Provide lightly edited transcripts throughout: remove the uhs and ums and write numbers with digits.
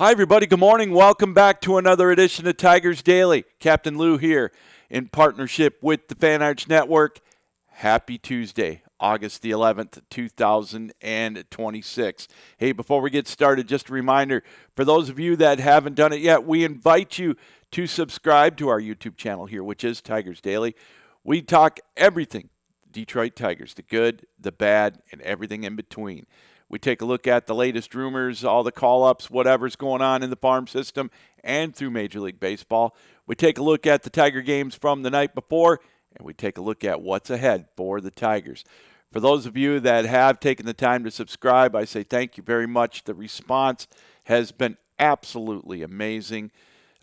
Hi, everybody. Good morning. Welcome back to another edition of Tigers Daily. Captain Lou here in partnership with the Fan Arts Network. Happy Tuesday, August the 11th, 2026. Hey, before we get started, just a reminder for those of you that haven't done it yet, we invite you to subscribe to our YouTube channel here, which is Tigers Daily. We talk everything Detroit Tigers, the good, the bad, and everything in between. We take a look at the latest rumors, all the call-ups, whatever's going on in the farm system and through Major League Baseball. We take a look at the Tiger games from the night before, and we take a look at what's ahead for the Tigers. For those of you that have taken the time to subscribe, I say thank you very much. The response has been absolutely amazing.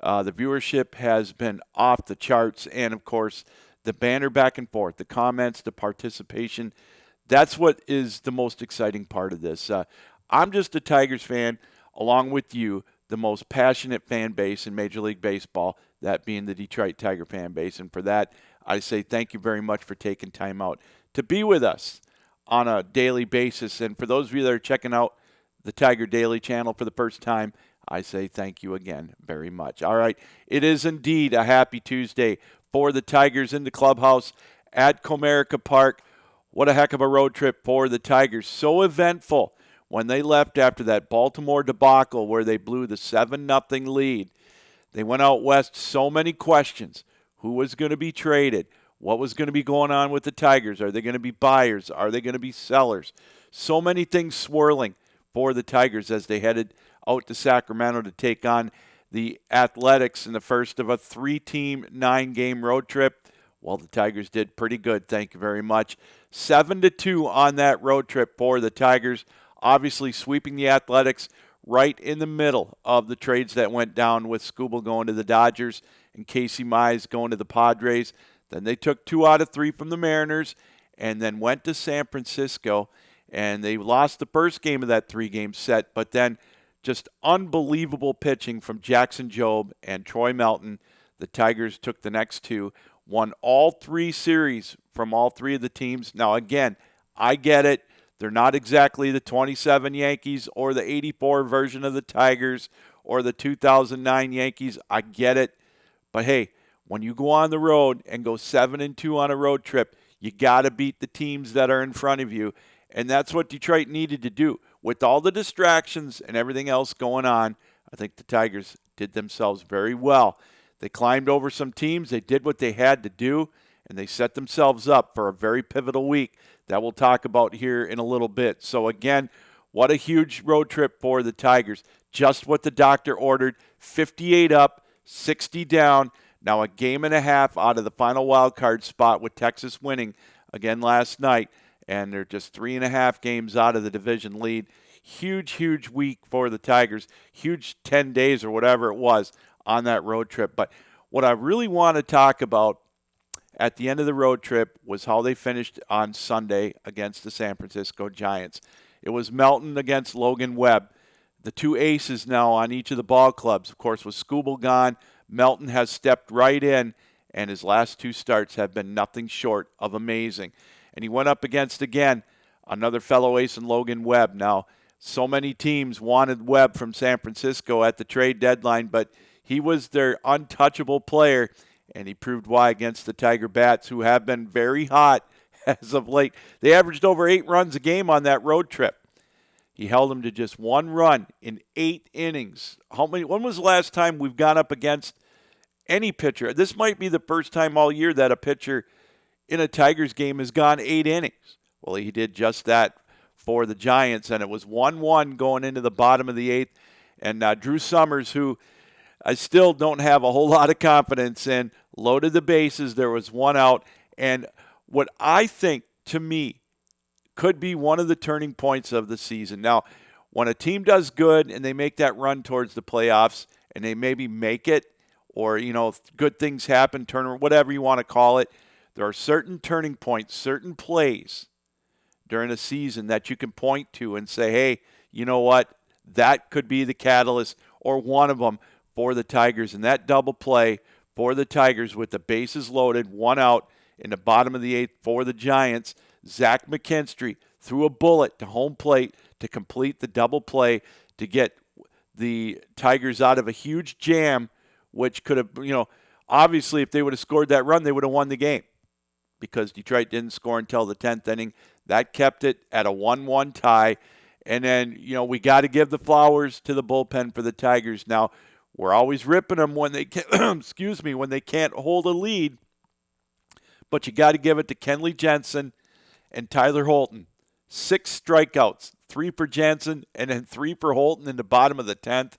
The viewership has been off the charts, and of course, the banter back and forth, the comments, the participation. That's what is the most exciting part of this. I'm just a Tigers fan, along with you, the most passionate fan base in Major League Baseball, that being the Detroit Tiger fan base. And for that, I say thank you very much for taking time out to be with us on a daily basis. And for those of you that are checking out the Tiger Daily channel for the first time, I say thank you again very much. All right, it is indeed a happy Tuesday for the Tigers in the clubhouse at Comerica Park. What a heck of a road trip for the Tigers. So eventful when they left after that Baltimore debacle where they blew the 7-0 lead. They went out west, so many questions. Who was going to be traded? What was going to be going on with the Tigers? Are they going to be buyers? Are they going to be sellers? So many things swirling for the Tigers as they headed out to Sacramento to take on the Athletics in the first of a 3-team, 9-game road trip. Well, the Tigers did pretty good, thank you very much. 7-2 on that road trip for the Tigers, obviously sweeping the Athletics right in the middle of the trades that went down with Skubal going to the Dodgers and Casey Mize going to the Padres. Then they took 2 out of 3 from the Mariners and then went to San Francisco, and they lost the first game of that 3-game set, but then just unbelievable pitching from Jackson Jobe and Troy Melton. The Tigers took the next 2. Won all 3 series from all 3 of the teams. Now, again, I get it. They're not exactly the 27 Yankees or the 84 version of the Tigers or the 2009 Yankees. I get it. But, hey, when you go on the road and go 7-2 on a road trip, you got to beat the teams that are in front of you. And that's what Detroit needed to do. With all the distractions and everything else going on, I think the Tigers did themselves very well. They climbed over some teams. They did what they had to do, and they set themselves up for a very pivotal week that we'll talk about here in a little bit. So, again, what a huge road trip for the Tigers. Just what the doctor ordered, 58 up, 60 down. Now a game and a half out of the final wild card spot with Texas winning again last night, and they're just 3.5 games out of the division lead. Huge, huge week for the Tigers. Huge 10 days or whatever it was on that road trip. But what I really want to talk about at the end of the road trip was how they finished on Sunday against the San Francisco Giants. It was Melton against Logan Webb. The 2 aces now on each of the ball clubs. Of course, with Skubal gone, Melton has stepped right in, and his last 2 starts have been nothing short of amazing. And he went up against, again, another fellow ace in Logan Webb. Now, so many teams wanted Webb from San Francisco at the trade deadline, but he was their untouchable player, and he proved why against the Tiger Bats, who have been very hot as of late. They averaged over 8 runs a game on that road trip. He held them to just 1 run in 8 innings. When was the last time we've gone up against any pitcher? This might be the first time all year that a pitcher in a Tigers game has gone 8 innings. Well, he did just that for the Giants, and it was 1-1 going into the bottom of the 8th. And Drew Summers, who I still don't have a whole lot of confidence in, loaded the bases. There was 1 out. And what I think, to me, could be one of the turning points of the season. Now, when a team does good and they make that run towards the playoffs and they maybe make it, or, good things happen, whatever you want to call it, there are certain turning points, certain plays during a season that you can point to and say, hey, you know what? That could be the catalyst or one of them for the Tigers. And that double play for the Tigers with the bases loaded, 1 out in the bottom of the 8th for the Giants, Zach McKinstry threw a bullet to home plate to complete the double play to get the Tigers out of a huge jam, which could have, obviously if they would have scored that run, they would have won the game because Detroit didn't score until the 10th inning. That kept it at a 1-1 tie. And then, we got to give the flowers to the bullpen for the Tigers. Now, we're always ripping them when they can't, when they can't hold a lead. But you got to give it to Kenley Jensen and Tyler Holton. 6 strikeouts, 3 for Jensen and then 3 for Holton in the bottom of the 10th.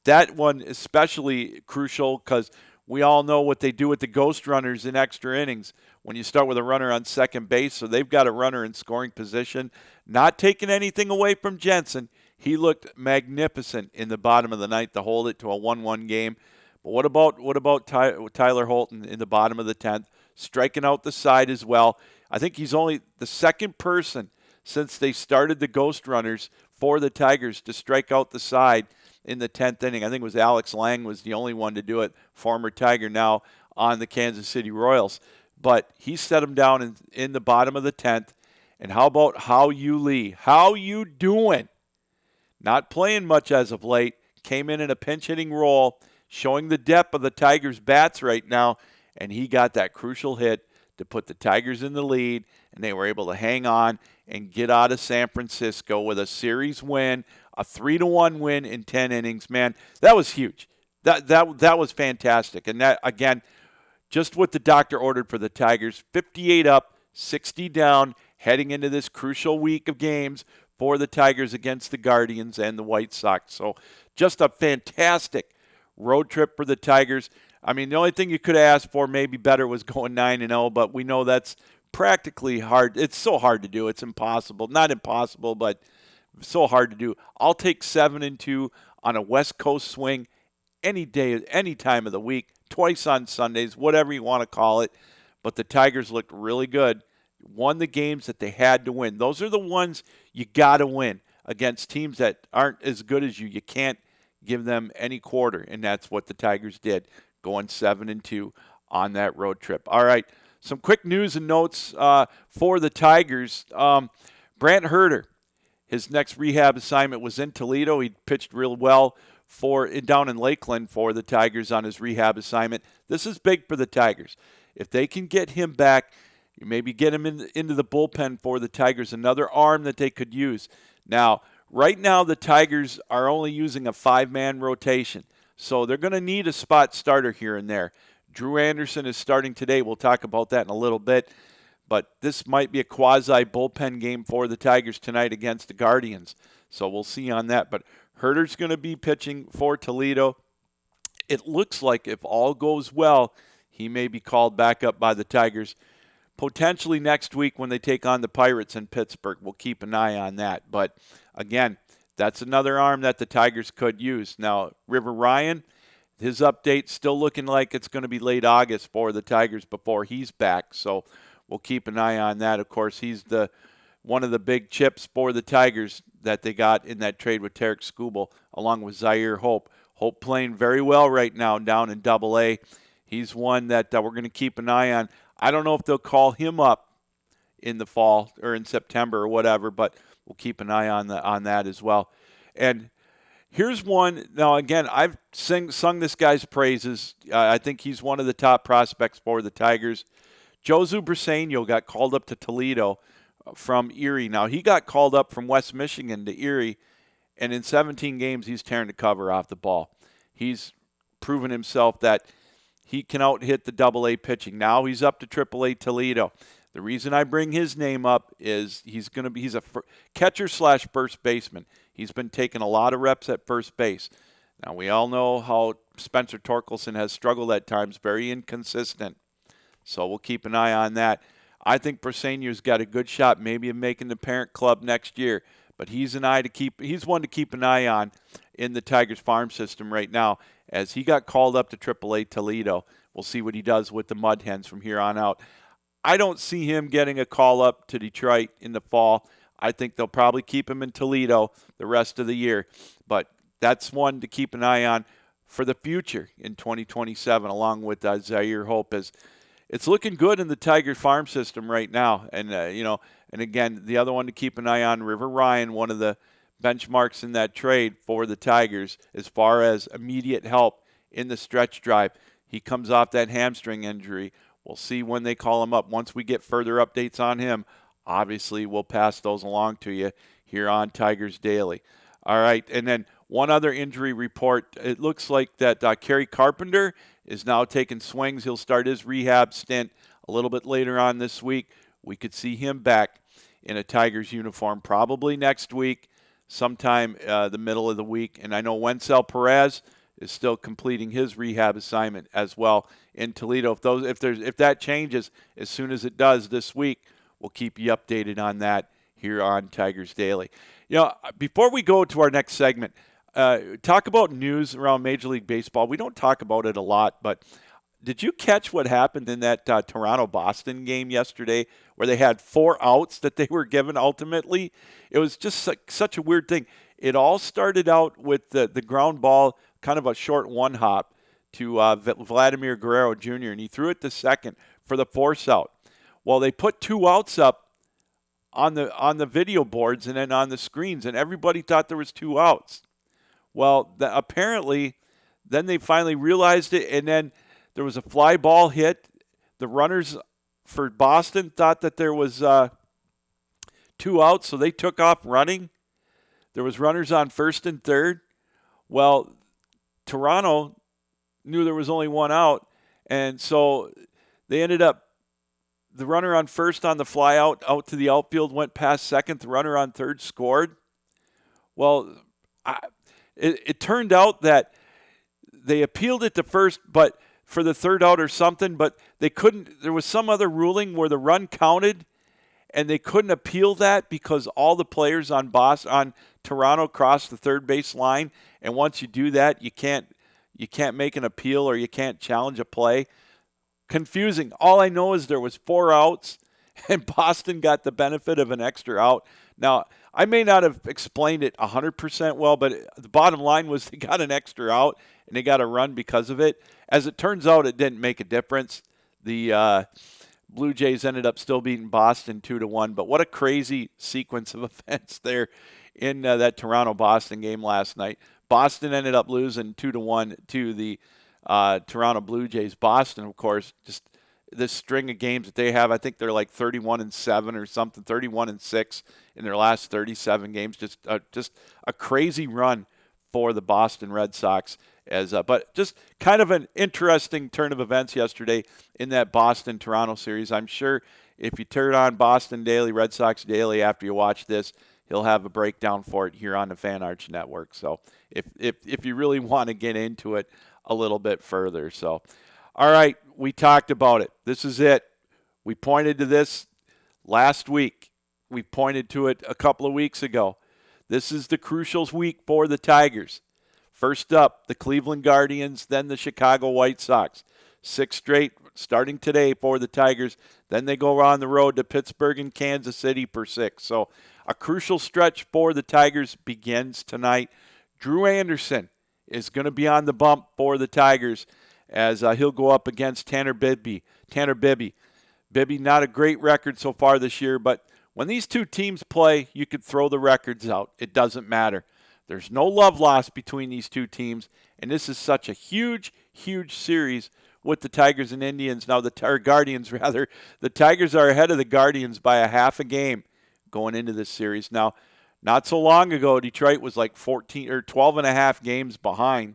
That one especially crucial because we all know what they do with the ghost runners in extra innings when you start with a runner on second base. So they've got a runner in scoring position. Not taking anything away from Jensen. He looked magnificent in the bottom of the ninth to hold it to a 1-1 game. But what about Tyler Holton in the bottom of the 10th, striking out the side as well? I think he's only the second person since they started the ghost runners for the Tigers to strike out the side in the 10th inning. I think it was Alex Lang was the only one to do it, former Tiger now on the Kansas City Royals. But he set him down in the bottom of the 10th. And how about Hao-Yu Lee? How you doing? Not playing much as of late. Came in a pinch hitting role, showing the depth of the Tigers' bats right now. And he got that crucial hit to put the Tigers in the lead. And they were able to hang on and get out of San Francisco with a series win, a 3-1 win in 10 innings. Man, that was huge. That was fantastic. And that, again, just what the doctor ordered for the Tigers. 58 up, 60 down, heading into this crucial week of games for the Tigers against the Guardians and the White Sox. So just a fantastic road trip for the Tigers. I mean, the only thing you could have asked for maybe better was going 9-0, but we know that's practically hard. It's so hard to do. It's impossible. Not impossible, but so hard to do. I'll take 7-2 on a West Coast swing any day, any time of the week, twice on Sundays, whatever you want to call it. But the Tigers looked really good. Won the games that they had to win. Those are the ones you got to win against teams that aren't as good as you. You can't give them any quarter, and that's what the Tigers did, going 7-2 on that road trip. All right, some quick news and notes for the Tigers. Brant Hurter, his next rehab assignment was in Toledo. He pitched real well down in Lakeland for the Tigers on his rehab assignment. This is big for the Tigers. If they can get him back, you maybe get him into the bullpen for the Tigers, another arm that they could use. Now, right now the Tigers are only using a 5-man rotation, so they're going to need a spot starter here and there. Drew Anderson is starting today. We'll talk about that in a little bit. But this might be a quasi-bullpen game for the Tigers tonight against the Guardians. So we'll see on that. But Herter's going to be pitching for Toledo. It looks like if all goes well, he may be called back up by the Tigers potentially next week when they take on the Pirates in Pittsburgh. We'll keep an eye on that. But, again, that's another arm that the Tigers could use. Now, River Ryan, his update still looking like it's going to be late August for the Tigers before he's back. So we'll keep an eye on that. Of course, he's one of the big chips for the Tigers that they got in that trade with Tarek Skubal, along with Zaire Hope. Hope playing very well right now down in Double-A. He's one that we're going to keep an eye on. I don't know if they'll call him up in the fall or in September or whatever, but we'll keep an eye on that as well. And here's one. Now, again, I've sung this guy's praises. I think he's one of the top prospects for the Tigers. Josu Briseño got called up to Toledo from Erie. Now, he got called up from West Michigan to Erie, and in 17 games, he's tearing the cover off the ball. He's proven himself that he can out-hit the Double-A pitching. Now he's up to Triple-A Toledo. The reason I bring his name up is he's a catcher/first baseman. He's been taking a lot of reps at first base. Now, we all know how Spencer Torkelson has struggled at times, very inconsistent. So we'll keep an eye on that. I think Briseño's got a good shot maybe of making the parent club next year, but he's one to keep an eye on in the Tigers farm system right now as he got called up to Triple-A Toledo. We'll see what he does with the Mud Hens from here on out. I don't see him getting a call up to Detroit in the fall. I think they'll probably keep him in Toledo the rest of the year, but that's one to keep an eye on for the future in 2027, along with Zaire Hope. It's looking good in the Tiger farm system right now. And, and again, the other one to keep an eye on, River Ryan, one of the benchmarks in that trade for the Tigers as far as immediate help in the stretch drive. He comes off that hamstring injury. We'll see when they call him up. Once we get further updates on him, obviously we'll pass those along to you here on Tigers Daily. All right, and then one other injury report. It looks like that Kerry Carpenter is now taking swings. He'll start his rehab stint a little bit later on this week. We could see him back in a Tigers uniform probably next week, sometime the middle of the week. And I know Wencel Perez is still completing his rehab assignment as well in Toledo. If that changes as soon as it does this week, we'll keep you updated on that here on Tigers Daily. Before we go to our next segment, talk about news around Major League Baseball. We don't talk about it a lot, but did you catch what happened in that Toronto-Boston game yesterday where they had 4 outs that they were given ultimately? It was just such a weird thing. It all started out with the ground ball, kind of a short one-hop to Vladimir Guerrero Jr., and he threw it to second for the force out. Well, they put 2 outs up on the video boards and then on the screens, and everybody thought there was 2 outs. Well, apparently, then they finally realized it, and then there was a fly ball hit. The runners for Boston thought that there was 2 outs, so they took off running. There was runners on first and third. Well, Toronto knew there was only 1 out, and so they ended up, the runner on first on the fly out to the outfield went past second. The runner on third scored. Well, it turned out that they appealed it to first, but for the third out or something, but they couldn't. There was some other ruling where the run counted, and they couldn't appeal that because all the players on Toronto crossed the third base line, and once you do that, you can't make an appeal or you can't challenge a play. Confusing. All I know is there was 4 outs, and Boston got the benefit of an extra out. Now, I may not have explained it 100% well, but the bottom line was they got an extra out, and they got a run because of it. As it turns out, it didn't make a difference. The Blue Jays ended up still beating Boston 2-1, but what a crazy sequence of events there in that Toronto-Boston game last night. Boston ended up losing 2-1 to the Toronto Blue Jays. Boston, of course, just this string of games that they have. I think they're like 31-7 or something, 31-6 in their last 37 games. Just a crazy run for the Boston Red Sox. But just kind of an interesting turn of events yesterday in that Boston-Toronto series. I'm sure if you turn on Boston Daily, Red Sox Daily after you watch this, he'll have a breakdown for it here on the Fan Arch Network. So if you really want to get into it a little bit further. So, all right, we talked about it. This is it. We pointed to this last week. We pointed to it a couple of weeks ago. This is the crucial week for the Tigers. First up, the Cleveland Guardians, then the Chicago White Sox. 6 straight starting today for the Tigers. Then they go on the road to Pittsburgh and Kansas City for 6. So a crucial stretch for the Tigers begins tonight. Drew Anderson is going to be on the bump for the Tigers as he'll go up against Tanner Bibby. Bibby, not a great record so far this year, but when these two teams play, you could throw the records out. It doesn't matter. There's no love lost between these two teams, and this is such a huge, huge series with the Tigers and Indians. Now, Guardians, rather. The Tigers are ahead of the Guardians by a half a game going into this series. Now, not so long ago, Detroit was like 14 or 12 and a half games behind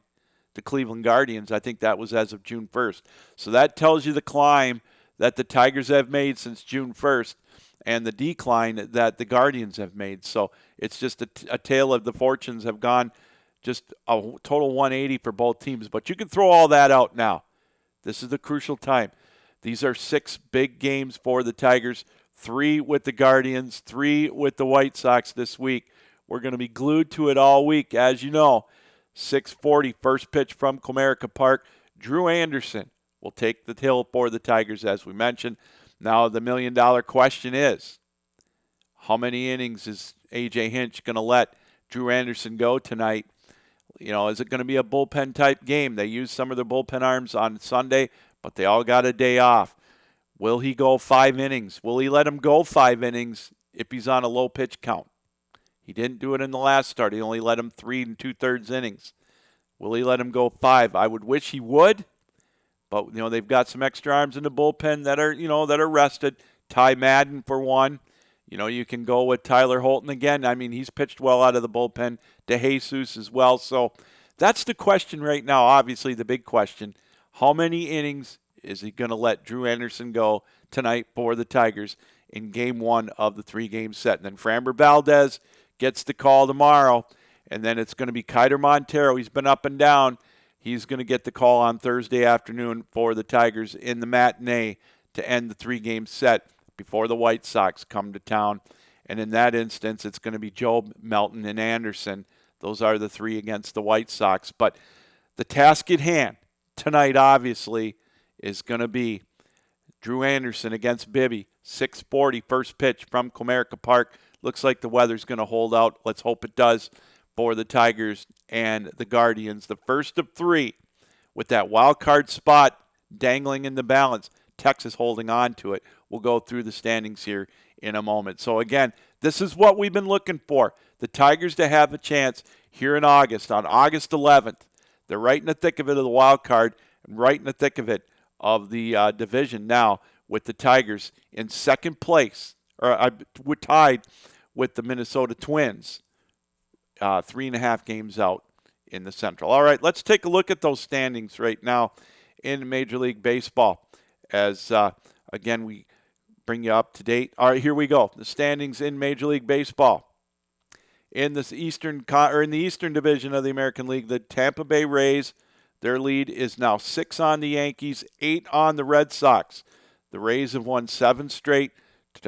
the Cleveland Guardians. I think that was as of June 1st. So that tells you the climb that the Tigers have made since June 1st and the decline that the Guardians have made. So it's just a tale of the fortunes have gone just a total 180 for both teams. But you can throw all that out now. This is the crucial time. These are 6 big games for the Tigers. 3 with the Guardians, 3 with the White Sox this week. We're going to be glued to it all week. As you know, 6:40, first pitch from Comerica Park. Drew Anderson will take the hill for the Tigers, as we mentioned. Now, the million-dollar question is, how many innings is A.J. Hinch going to let Drew Anderson go tonight? Is it going to be a bullpen-type game? They used some of their bullpen arms on Sunday, but they all got a day off. Will he go 5 innings? Will he let him go 5 innings if he's on a low pitch count? He didn't do it in the last start. He only let him 3 2/3 innings. Will he let him go 5? I would wish he would, but they've got some extra arms in the bullpen that are rested. Ty Madden for one. You can go with Tyler Holton again. I mean, he's pitched well out of the bullpen. DeJesus as well. So that's the question right now. Obviously, the big question: how many innings is he going to let Drew Anderson go tonight for the Tigers in Game 1 of the 3-game set? And then Framber Valdez gets the call tomorrow, and then it's going to be Kiter Montero. He's been up and down. He's going to get the call on Thursday afternoon for the Tigers in the matinee to end the 3-game set before the White Sox come to town. And in that instance, it's going to be Jobe, Melton, and Anderson. Those are the 3 against the White Sox. But the task at hand tonight, obviously, is going to be Drew Anderson against Bibby. 6:40 first pitch from Comerica Park. Looks like the weather's going to hold out. Let's hope it does for the Tigers and the Guardians. The first of 3 with that wild card spot dangling in the balance. Texas holding on to it. We'll go through the standings here in a moment. So again, this is what we've been looking for. The Tigers to have a chance here in August, on August 11th. They're right in the thick of it of the wild card and right in the thick of it of the division now, with the Tigers in second place, or we're tied with the Minnesota Twins, 3.5 games out in the Central. All right, let's take a look at those standings right now in Major League Baseball as, again, we bring you up to date. All right, here we go. The standings in Major League Baseball. In the Eastern Division of the American League, the Tampa Bay Rays, their lead is now 6 on the Yankees, 8 on the Red Sox. The Rays have won 7 straight,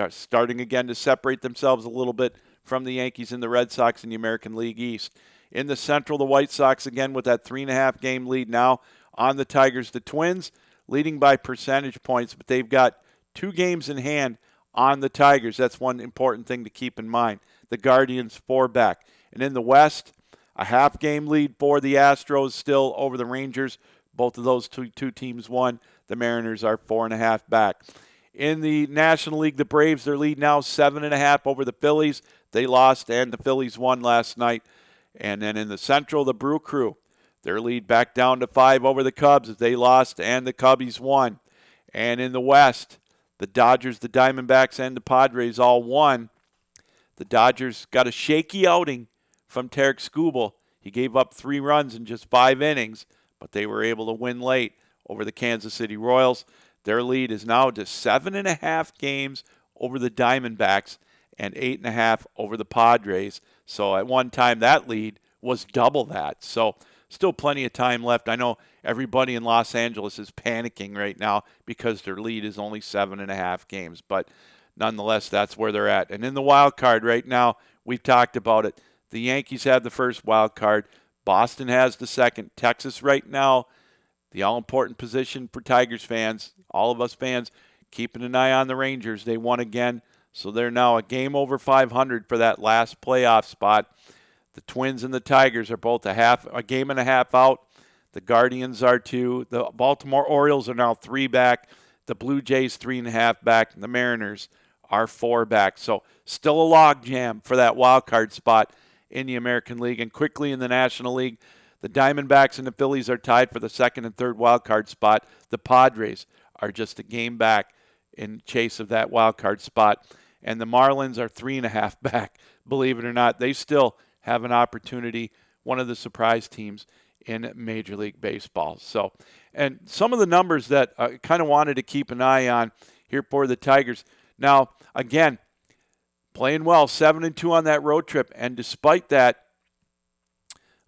starting again to separate themselves a little bit from the Yankees and the Red Sox in the American League East. In the Central, the White Sox, again, with that 3.5 game lead now on the Tigers. The Twins leading by percentage points, but they've got 2 games in hand on the Tigers. That's one important thing to keep in mind. The Guardians 4 back. And in the West, a half-game lead for the Astros still over the Rangers. Both of those two teams won. The Mariners are 4.5 back. In the National League, the Braves, their lead now 7.5 over the Phillies. They lost, and the Phillies won last night. And then in the Central, the Brew Crew, their lead back down to 5 over the Cubs as they lost, and the Cubbies won. And in the West, the Dodgers, the Diamondbacks, and the Padres all won. The Dodgers got a shaky outing from Tarek Skubal. He gave up 3 runs in just 5 innings, but they were able to win late over the Kansas City Royals. Their lead is now to 7.5 games over the Diamondbacks and 8.5 over the Padres. So at one time, that lead was double that. So still plenty of time left. I know everybody in Los Angeles is panicking right now because their lead is only 7.5 games. But nonetheless, that's where they're at. And in the wild card right now, we've talked about it. The Yankees have the first wild card. Boston has the second. Texas right now, the all-important position for Tigers fans, all of us fans, keeping an eye on the Rangers. They won again, so they're now a game over 500 for that last playoff spot. The Twins and the Tigers are both a game and a half out. The Guardians are 2. The Baltimore Orioles are now 3 back. The Blue Jays 3.5 back. And the Mariners are 4 back. So still a logjam for that wild card spot in the American League. And quickly in the National League, the Diamondbacks and the Phillies are tied for the second and third wild card spot. The Padres are just a game back in chase of that wild card spot. And the Marlins are 3.5 back. Believe it or not, they still have an opportunity, one of the surprise teams in Major League Baseball. So, and some of the numbers that I kind of wanted to keep an eye on here for the Tigers. Now, again, playing well, 7-2 on that road trip. And despite that,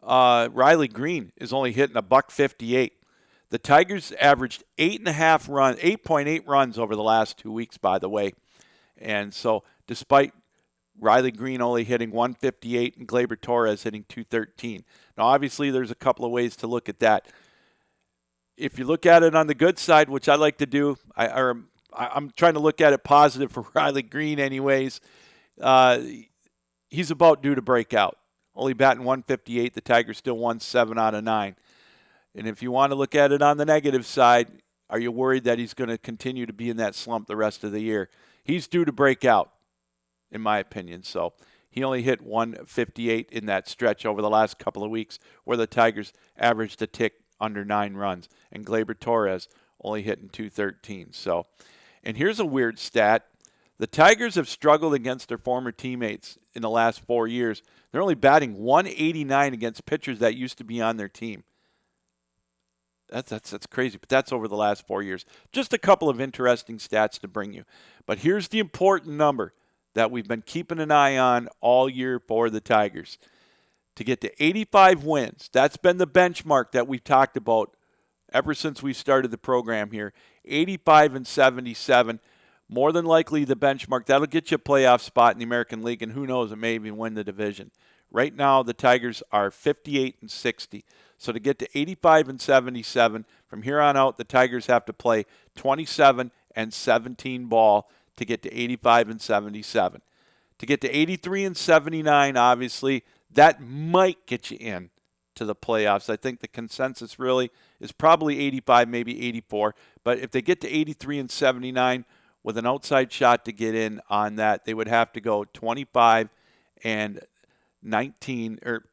Riley Green is only hitting $158. The Tigers averaged 8.8 runs over the last 2 weeks, by the way. And so despite Riley Green only hitting 158 and Gleyber Torres hitting 213. Now, obviously, there's a couple of ways to look at that. If you look at it on the good side, which I like to do, I'm trying to look at it positive for Riley Green anyways. He's about due to break out. Only batting 158. The Tigers still won 7 out of 9. And if you want to look at it on the negative side, are you worried that he's going to continue to be in that slump the rest of the year? He's due to break out, in my opinion. So He only hit 158 in that stretch over the last couple of weeks, where the Tigers averaged a tick under 9 runs. And Gleyber Torres only hitting 213. So, and here's a weird stat. The Tigers have struggled against their former teammates in the last 4 years. They're only batting 189 against pitchers that used to be on their team. That's crazy, but that's over the last 4 years. Just a couple of interesting stats to bring you. But here's the important number that we've been keeping an eye on all year for the Tigers. To get to 85 wins, that's been the benchmark that we've talked about ever since we started the program here. 85 and 77, more than likely the benchmark. That'll get you a playoff spot in the American League, and who knows, it may even win the division. Right now, the Tigers are 58 and 60. So to get to 85 and 77, from here on out, the Tigers have to play 27 and 17 ball to get to 85 and 77. To get to 83 and 79, obviously, that might get you in to the playoffs. I think the consensus really is probably 85, maybe 84. But if they get to 83 and 79 with an outside shot to get in on that, they would have to go 25 and 19, or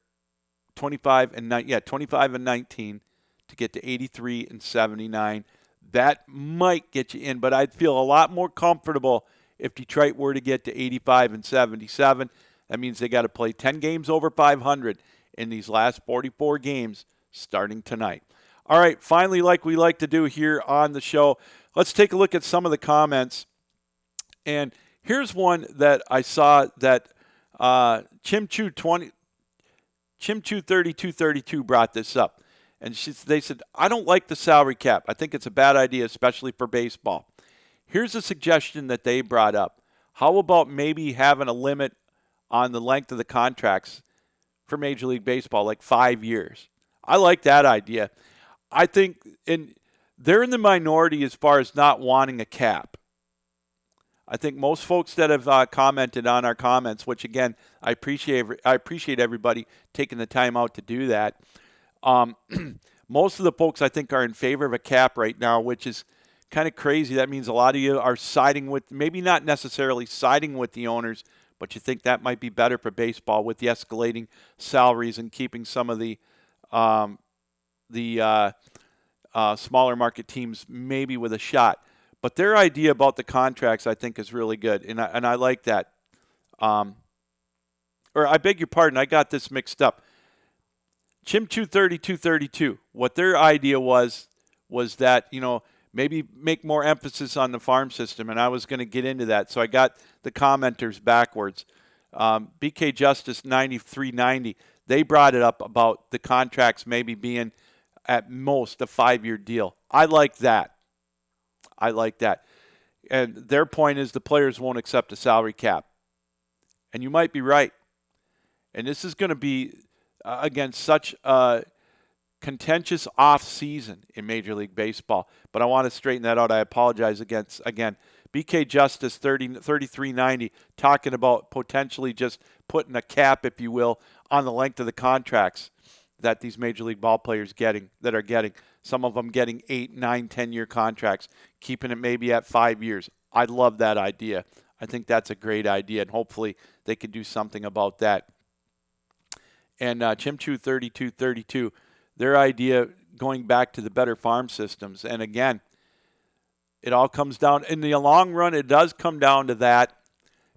25 and 19 to get to 83 and 79. That might get you in, but I'd feel a lot more comfortable if Detroit were to get to 85 and 77. That means they got to play 10 games over 500 in these last 44 games starting tonight. All right, finally, like we like to do here on the show, let's take a look at some of the comments. And here's one that I saw that Chimchu 3232 brought this up. And they said, I don't like the salary cap. I think it's a bad idea, especially for baseball. Here's a suggestion that they brought up. How about maybe having a limit on the length of the contracts for Major League Baseball, like 5 years? I like that idea. I think they're in the minority as far as not wanting a cap. I think most folks that have commented on our comments, which again, I appreciate everybody taking the time out to do that. Most of the folks I think are in favor of a cap right now, which is kind of crazy. That means a lot of you are siding with, maybe not necessarily siding with the owners, but you think that might be better for baseball with the escalating salaries and keeping some of the smaller market teams maybe with a shot. But their idea about the contracts, I think, is really good, and I like that. Or I beg your pardon, I got this mixed up. Chimchu 3232. What their idea was that, maybe make more emphasis on the farm system, and I was going to get into that, so I got the commenters backwards. BK Justice 9390. They brought it up about the contracts maybe being at most a 5-year deal. I like that. And their point is the players won't accept a salary cap. And you might be right. And this is going to be, again, such a contentious off-season in Major League Baseball. But I want to straighten that out. I apologize again. BK Justice 3390 talking about potentially just putting a cap, if you will, on the length of the contracts that these Major League ball players are getting. Some of them getting 8, 9, 10-year contracts, keeping it maybe at 5 years. I love that idea. I think that's a great idea, and hopefully they can do something about that. And Chimchu 3232, their idea going back to the better farm systems. And again, it all comes down, in the long run, it does come down to that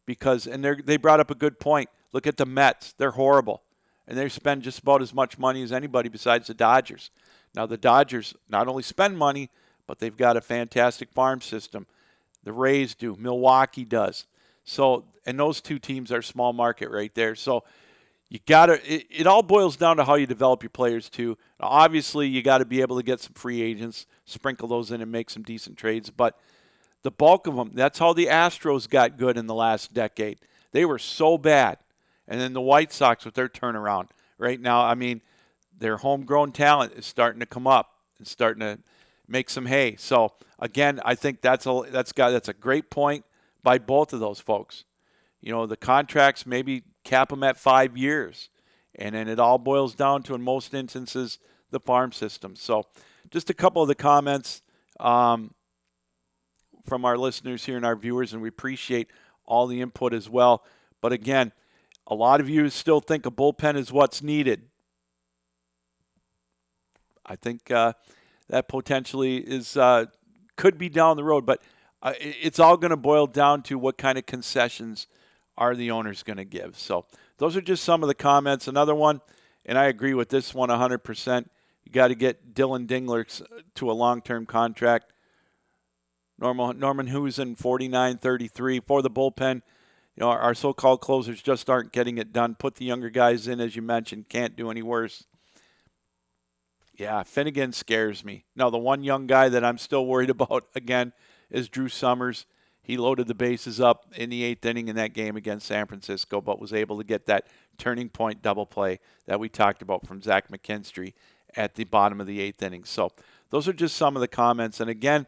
because, and they brought up a good point. Look at the Mets. They're horrible. And they spend just about as much money as anybody besides the Dodgers. Now, the Dodgers not only spend money, but they've got a fantastic farm system. The Rays do. Milwaukee does. So, and those two teams are small market right there. So, you got to, it all boils down to how you develop your players, too. Now, obviously, you got to be able to get some free agents, sprinkle those in and make some decent trades. But the bulk of them, that's how the Astros got good in the last decade. They were so bad. And then the White Sox with their turnaround right now, I mean, their homegrown talent is starting to come up and starting to make some hay. So again, I think that's a great point by both of those folks. The contracts, maybe cap them at 5 years, and then it all boils down to, in most instances, the farm system. So just a couple of the comments from our listeners here and our viewers, and we appreciate all the input as well. But again, A lot of you still think a bullpen is what's needed. I think that potentially is could be down the road, but it's all going to boil down to what kind of concessions are the owners going to give. So those are just some of the comments. Another one, and I agree with this one 100%. You got to get Dylan Dingler to a long-term contract. Norman Husen, 49-33 for the bullpen. You know, our so-called closers just aren't getting it done. Put the younger guys in, as you mentioned. Can't do any worse. Yeah, Finnegan scares me. Now, the one young guy that I'm still worried about, again, is Drew Summers. He loaded the bases up in the 8th inning in that game against San Francisco, but was able to get that turning point double play that we talked about from Zach McKinstry at the bottom of the 8th inning. So those are just some of the comments. And again,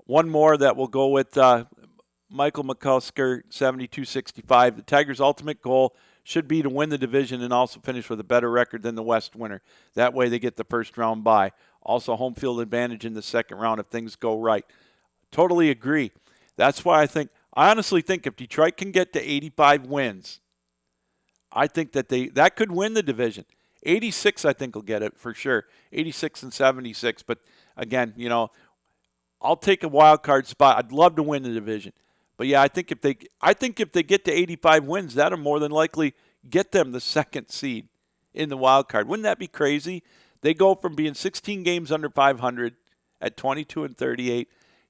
one more that will go with Michael McCusker, 72-65. The Tigers' ultimate goal should be to win the division and also finish with a better record than the West winner. That way they get the first round bye. Also home field advantage in the second round if things go right. Totally agree. That's why I honestly think if Detroit can get to 85 wins, I think that could win the division. 86 I think will get it for sure. 86 and 76. But again, you know, I'll take a wild card spot. I'd love to win the division. But yeah, I think if they get to 85 wins, that'll more than likely get them the second seed in the wild card. Wouldn't that be crazy? They go from being 16 games under 500 at 22-38,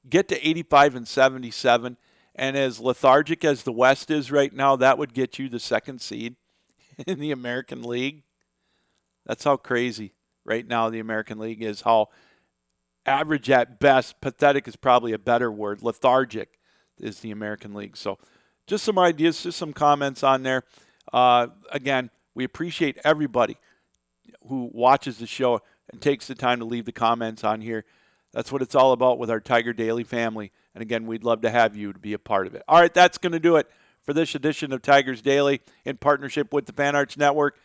get to 85 and 77, and as lethargic as the West is right now, that would get you the second seed in the American League. That's how crazy right now the American League is. How average at best, pathetic is probably a better word. Lethargic is the American League. So just some ideas, just some comments on there. Again, we appreciate everybody who watches the show and takes the time to leave the comments on here. That's what it's all about with our Tiger Daily family. And again, we'd love to have you to be a part of it. All right, that's going to do it for this edition of Tigers Daily in partnership with the Fan Arts Network.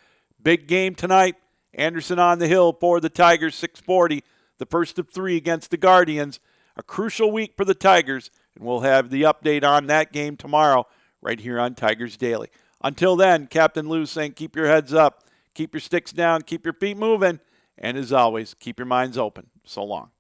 Big game tonight. Anderson on the hill for the Tigers, 640. The first of 3 against the Guardians. A crucial week for the Tigers, and we'll have the update on that game tomorrow right here on Tigers Daily. Until then, Captain Lou saying keep your heads up, keep your sticks down, keep your feet moving, and as always, keep your minds open. So long.